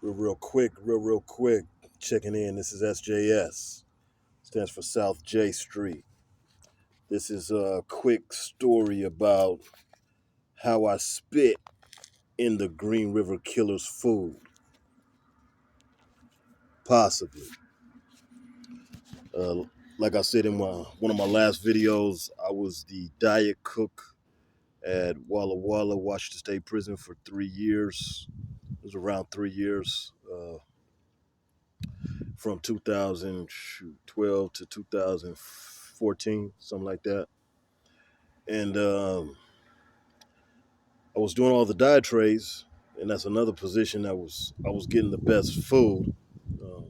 Real quick. Checking in. This is SJS. Stands for South J Street. This is a quick story about how I spit in the Green River Killer's food. Possibly. Uh, like I said in one of my last videos, I was the diet cook at Walla Walla, Washington State Prison for 3 years. It was around 3 years. From 2012 to 2014, something like that. And I was doing all the diet trays, and that's another position that I was getting the best food uh,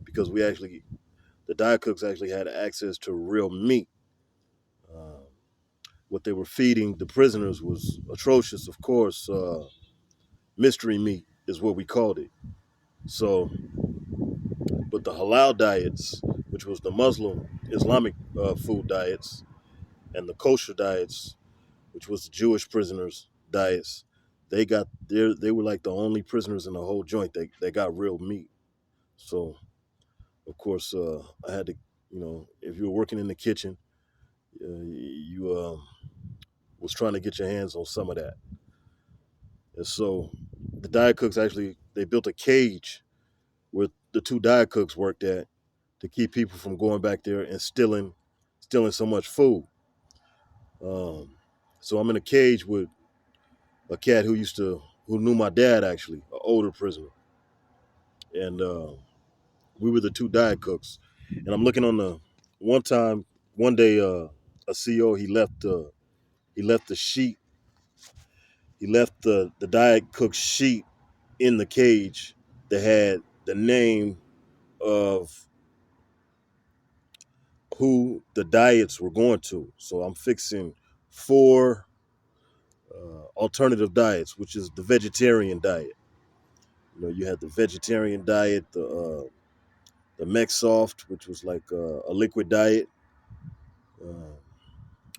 because the diet cooks actually had access to real meat. Uh, what they were feeding the prisoners was atrocious, of course. Mystery meat is what we called it. So, but the halal diets, which was the Muslim Islamic food diets, and the kosher diets, which was the Jewish prisoners' diets, they were like the only prisoners in the whole joint that got real meat. So of course I had to, if you were working in the kitchen, you was trying to get your hands on some of that. And so the diet cooks actually they built a cage where the two diet cooks worked at to keep people from going back there and stealing so much food. Um, so I'm in a cage with a cat who knew my dad actually, an older prisoner, and we were the two diet cooks. And I'm looking on the one time, one day, a CO he left the sheet, he left the diet cook sheet in the cage that had the name of who the diets were going to. So I'm fixing four alternative diets, which is the vegetarian diet. You had the vegetarian diet, the Mexsoft, which was like a liquid diet, uh,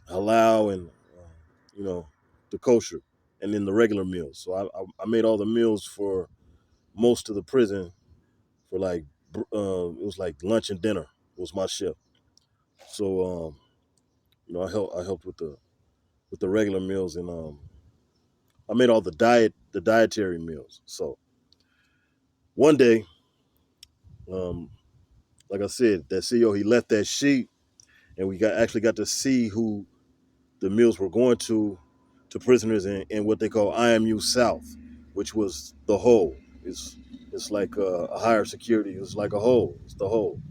halal, and you know the kosher, and then the regular meals. So I made all the meals for most of the prison for like it was like lunch and dinner was my shift. So I helped with the regular meals, and I made all the dietary meals. So one day, um, like I said, that CEO he left that sheet, and we got to see who the meals were going to prisoners in what they call IMU South, which was the hole. It's like a higher security. It's like a hole. It's the hole,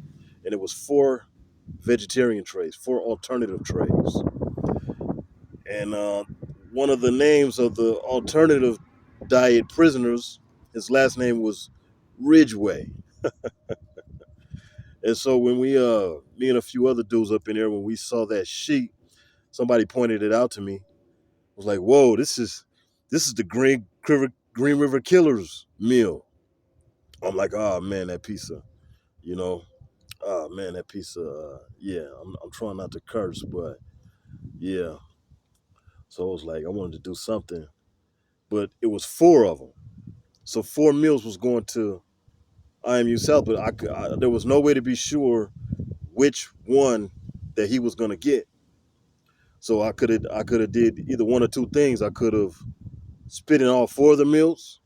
and it was four vegetarian trays, four alternative trays, and one of the names of the alternative diet prisoners, his last name was Ridgeway. And so when me and a few other dudes up in there, when we saw that sheet, somebody pointed it out to me. Was like, whoa, this is the Green River Killers meal. I'm like, oh man, that pizza, you know, oh man, that pizza. Yeah, I'm trying not to curse, but yeah. So I was like, I wanted to do something, but it was four of them. So four meals was going to IMU South, but there was no way to be sure which one that he was gonna get. So I could have did either one or two things. I could have spit in all four of the meals,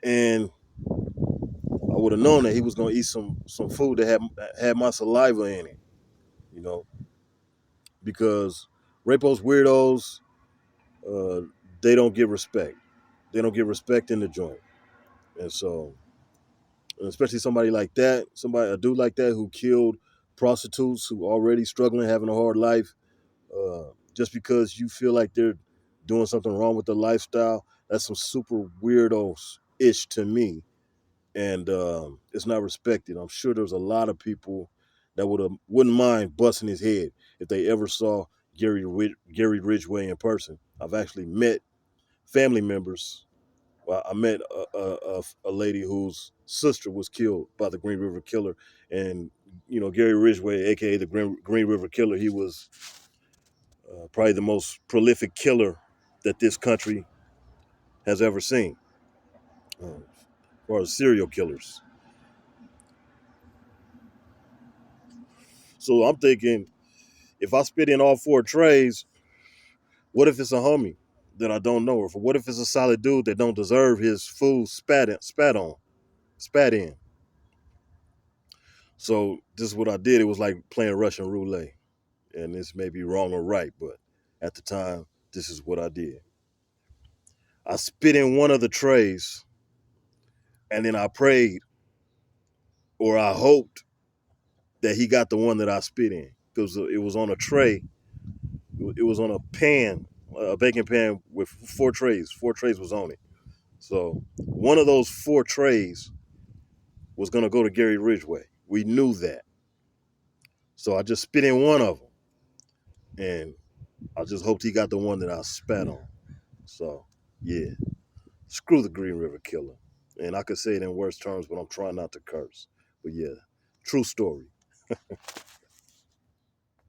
and I would have known that he was gonna eat some food that had my saliva in it, you know, because rapeos, weirdos, uh, they don't get respect. They don't get respect in the joint, and so especially somebody like that, a dude like that who killed prostitutes who already struggling, having a hard life, just because you feel like they're doing something wrong with their lifestyle, that's some super weirdos ish to me, and it's not respected. I'm sure there's a lot of people that wouldn't mind busting his head if they ever saw Gary Ridgeway in person. I've actually met family members. Well, I met a lady whose sister was killed by the Green River Killer, and Gary Ridgway, aka the Green River Killer, he was probably the most prolific killer that this country has ever seen. Uh, or serial killers. So I'm thinking, if I spit in all 4 trays, what if it's a homie that I don't know? Or what if it's a solid dude that don't deserve his food spat in? So this is what I did. It was like playing Russian roulette. And this may be wrong or right, but at the time, this is what I did. I spit in one of the trays, and then I prayed, or I hoped that he got the one that I spit in, because it was on a tray. It was on a pan, a baking pan with 4 trays. 4 trays was on it. So one of those 4 trays was gonna go to Gary Ridgeway. We knew that. So I just spit in one of them, and I just hoped he got the one that I spat on. So yeah, screw the Green River Killer. And I could say it in worse terms, but I'm trying not to curse. But yeah, true story.